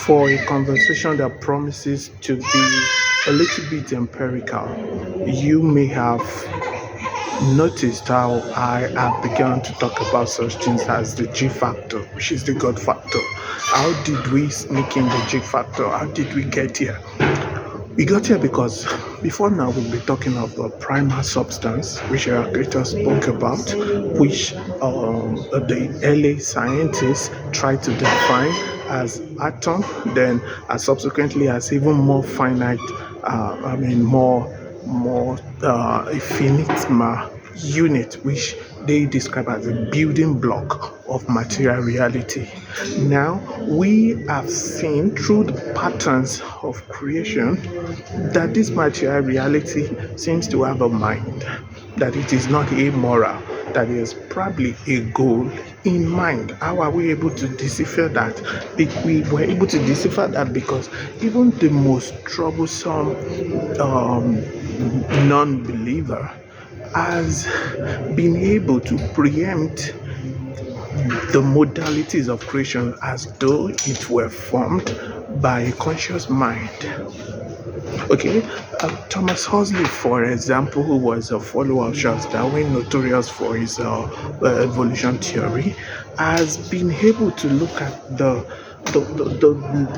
For a conversation that promises to be a little bit empirical, you may have noticed how I have begun to talk about such things as the G factor, which is the God factor. How did we sneak in the G factor? How did we get here? We got here because before now we'll be talking of the primal substance, which our creator spoke about, which the early scientists tried to define as atom, then subsequently as even more finite, more finite unit, which they describe as a building block of material reality. Now, we have seen through the patterns of creation that this material reality seems to have a mind, that it is not amoral, that is probably a goal in mind. How are we able to decipher that? We were able to decipher that because even the most troublesome non-believer has been able to preempt the modalities of creation as though it were formed by a conscious mind. Okay, Thomas Huxley, for example, who was a follower of Charles Darwin, notorious for his evolution theory, has been able to look at the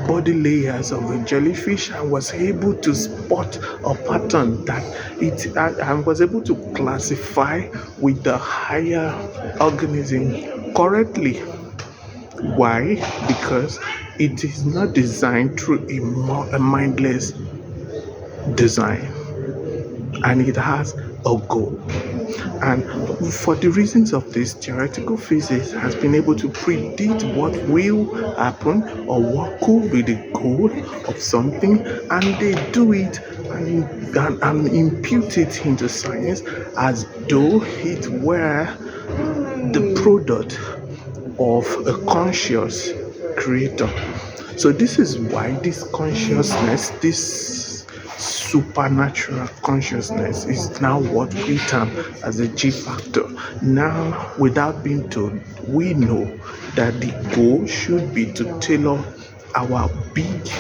body layers of a jellyfish and was able to spot a pattern that it and was able to classify with the higher organism correctly. Why? Because it is not designed through a mindless design, and it has a goal. And for the reasons of this, theoretical physics has been able to predict what will happen or what could be the goal of something, and they do it and impute it into science as though it were the product of a conscious creator. So this is why this consciousness, this supernatural consciousness, is now what we term as a G factor. Now, without being told, we know that the goal should be to tailor our big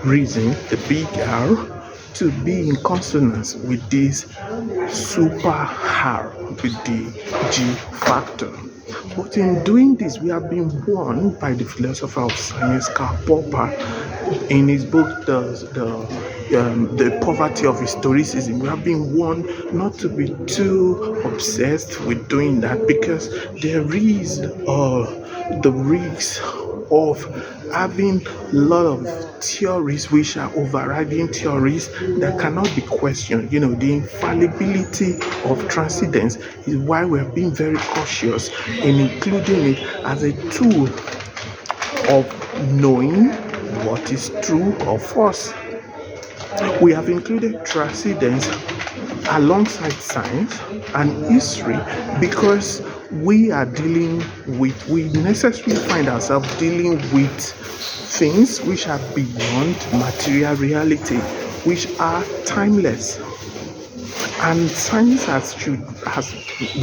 reason, the big R, to be in consonance with this super R, with the G factor. But in doing this, we have been warned by the philosopher of science, Karl Popper, in his book, The Poverty of Historicism. We have been warned not to be too obsessed with doing that, because there is the risk of having a lot of theories which are overriding theories that cannot be questioned. The infallibility of transcendence is why we're being very cautious in including it as a tool of knowing what is true or false. We have included transcendence alongside science and history because we necessarily find ourselves dealing with things which are beyond material reality, which are timeless. And science has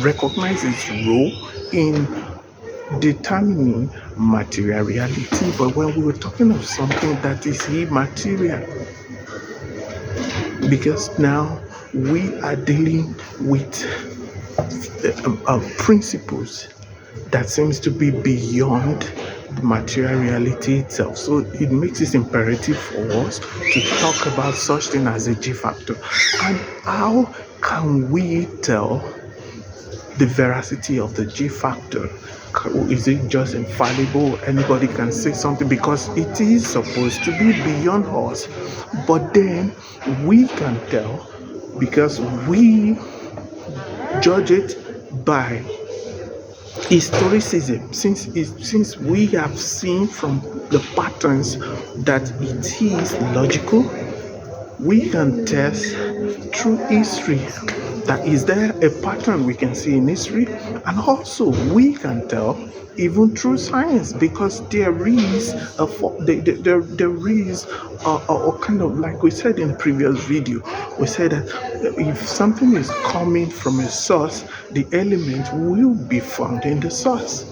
recognized its role in determining material reality. But when we were talking of something that is immaterial, because now we are dealing with principles that seems to be beyond the material reality itself. So it makes it imperative for us to talk about such thing as a G factor. And how can we tell the veracity of the G factor? Is it just infallible? Anybody can say something because it is supposed to be beyond us. But then we can tell because we judge it by historicism, since we have seen from the patterns that it is logical. We can test through history that is there a pattern we can see in history, and also we can tell even through science, because there is a kind of, like we said in the previous video, we said that if something is coming from a source, the element will be found in the source.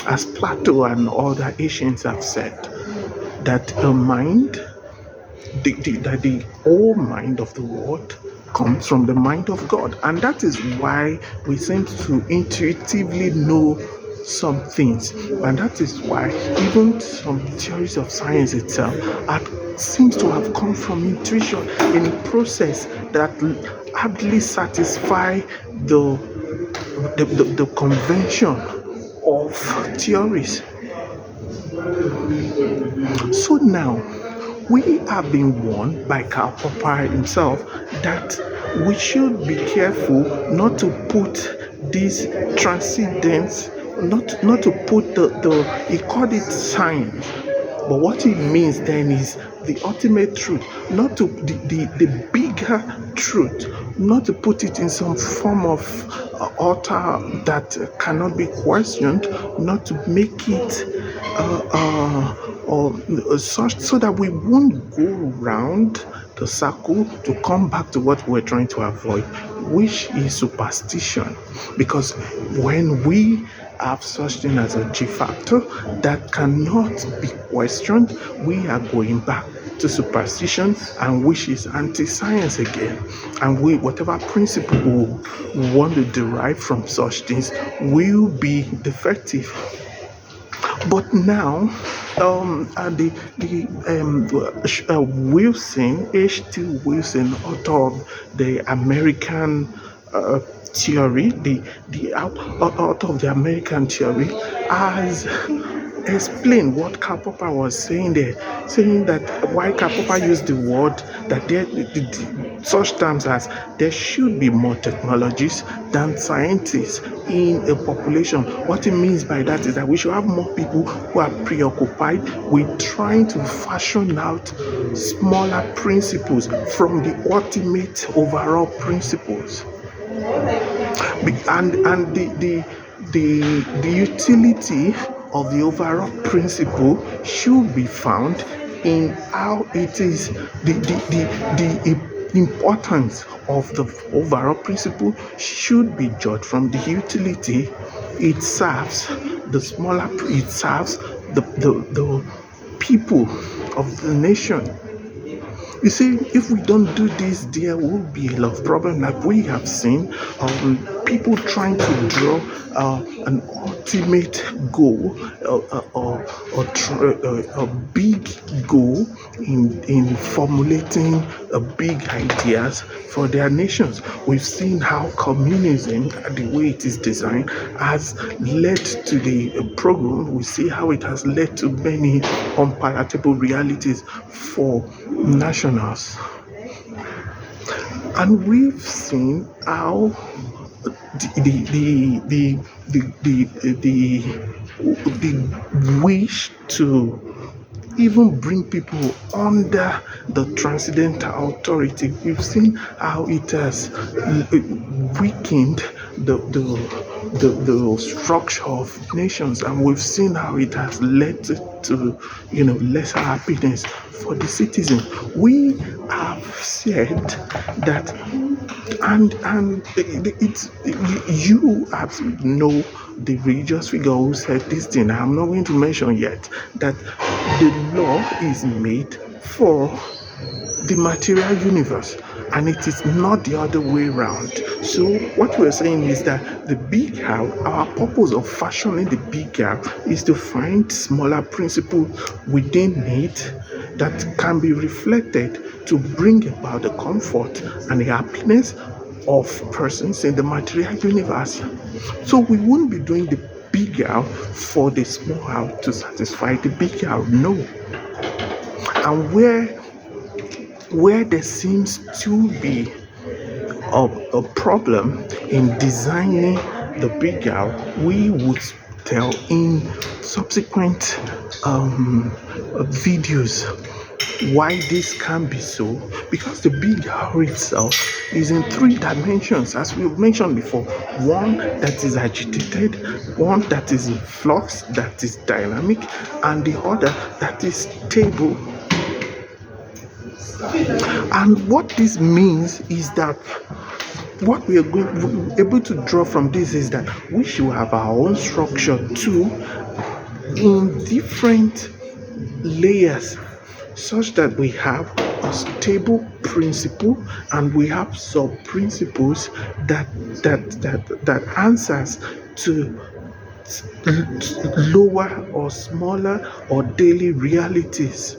as Plato and other ancients have said, that a mind, that the whole mind of the world comes from the mind of God. And that is why we seem to intuitively know some things. And that is why even some theories of science itself seems to have come from intuition in a process that hardly satisfy the convention of theories. So now, we have been warned by Karl Popper himself that we should be careful not to put this transcendence, not to put he called it science, but what it means then is the ultimate truth, not to the bigger truth, not to put it in some form of altar that cannot be questioned, not to make it or such, so that we won't go round the circle to come back to what we're trying to avoid, which is superstition. Because when we have such thing as a G factor that cannot be questioned, we are going back to superstition, and which is anti-science again. And we, whatever principle we want to derive from such things, will be defective. But now, Wilson, H.T. Wilson, author of the American theory, the author of the American theory, has explained what Karl Popper was saying there, saying that why Karl Popper used the word that such terms as there should be more technologies than scientists in a population. What he means by that is that we should have more people who are preoccupied with trying to fashion out smaller principles from the ultimate overall principles. And the utility of the overall principle should be found in how it is the importance of the overall principle should be judged from the utility it serves, the smaller it serves the people of the nation. You see, if we don't do this, there will be a lot of problems, like we have seen people trying to draw an ultimate goal, a big goal in formulating big ideas for their nations. We've seen how communism, the way it is designed, has led to the program. We see how it has led to many unpalatable realities for nationals. And we've seen how the wish to even bring people under the transcendental authority, we've seen how it has weakened the structure of nations, and we've seen how it has led to lesser happiness for the citizen. We have said that, and it's you have know the religious figure who said this thing. I'm not going to mention yet that the law is made for the material universe, and it is not the other way around. So what we're saying is that the big house, our purpose of fashioning the big house is to find smaller principles within it that can be reflected to bring about the comfort and the happiness of persons in the material universe. So we won't be doing the big house for the small house to satisfy the big house. No. And where there seems to be a problem in designing the big house, we would tell in subsequent videos why this can be so, because the big house itself is in 3 dimensions, as we've mentioned before. One that is agitated, one that is in flux, that is dynamic, and the other that is stable. And what this means is that what we're able to draw from this is that we should have our own structure too, in different layers, such that we have a stable principle and we have sub principles that answers to lower or smaller or daily realities.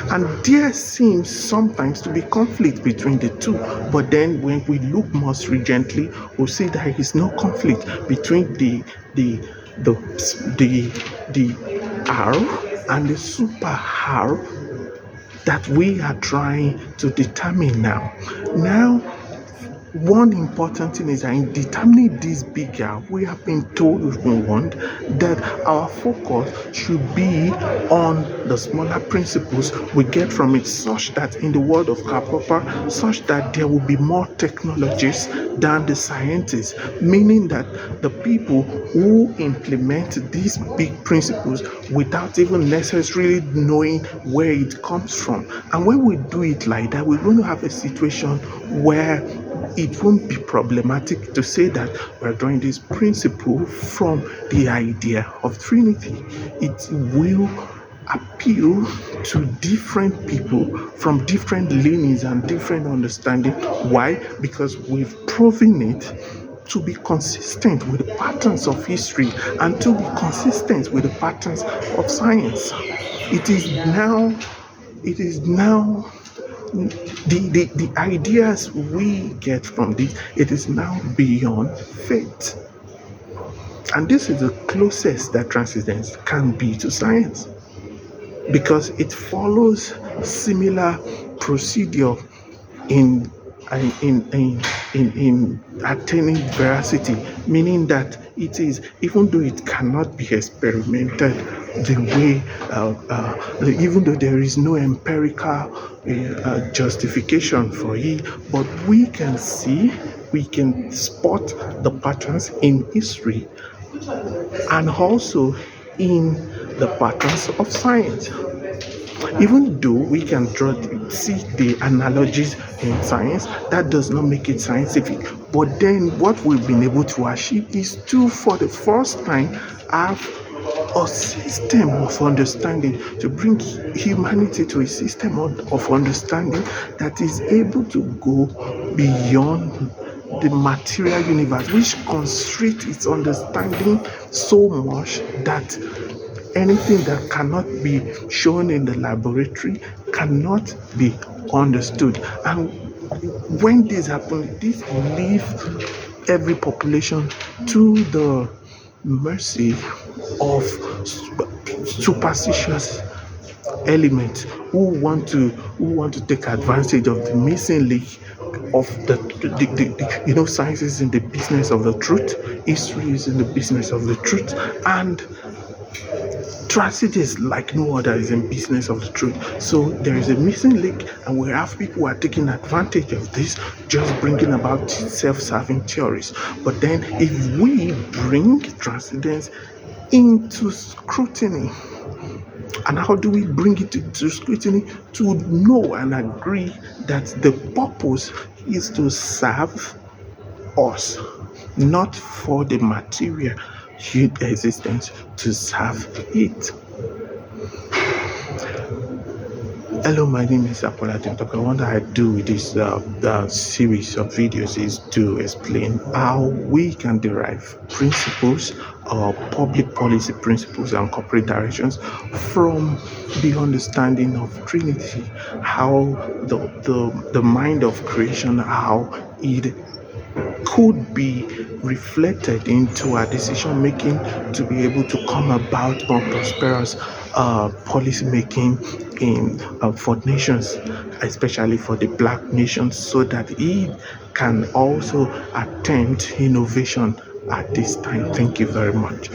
And there seems sometimes to be conflict between the two. But then when we look more stringently, we'll see there is no conflict between the R and the super R that we are trying to determine now. Now, one important thing is that in determining this bigger, we have been told, we've been warned that our focus should be on the smaller principles we get from it, such that in the world of Kapropa, such that there will be more technologies than the scientists, meaning that the people who implement these big principles without even necessarily knowing where it comes from. And when we do it like that, we're going to have a situation where it won't be problematic to say that we're drawing this principle from the idea of Trinity. It will appeal to different people from different leanings and different understanding. Why? Because we've proven it to be consistent with the patterns of history and to be consistent with the patterns of science. It is now the ideas we get from this, it is now beyond faith. And this is the closest that transcendence can be to science, because it follows similar procedure in attaining veracity, meaning that it is, even though it cannot be experimented the way, even though there is no empirical justification for it, but we can see, we can spot the patterns in history and also in the patterns of science. Even though we can see the analogies in science, that does not make it scientific. But then what we've been able to achieve is to, for the first time, have a system of understanding, to bring humanity to a system of understanding that is able to go beyond the material universe, which constricts its understanding so much that anything that cannot be shown in the laboratory cannot be understood. And when this happens, this leaves every population to the mercy of superstitious elements who want to take advantage of the missing link of the science is in the business of the truth, history is in the business of the truth, and tragedy like no other is in business of the truth. So there is a missing link, and we have people who are taking advantage of this, just bringing about self-serving theories. But then if we bring transcendence into scrutiny, and how do we bring it into scrutiny? To know and agree that the purpose is to serve us, not for the material existence to serve it. Hello, my name is Apola Tintoka. What I do with this series of videos is to explain how we can derive principles, public policy principles and corporate directions from the understanding of Trinity, how the mind of creation, how it could be reflected into our decision making to be able to come about more prosperous policy making for nations, especially for the black nations, so that it can also attempt innovation at this time. Thank you very much.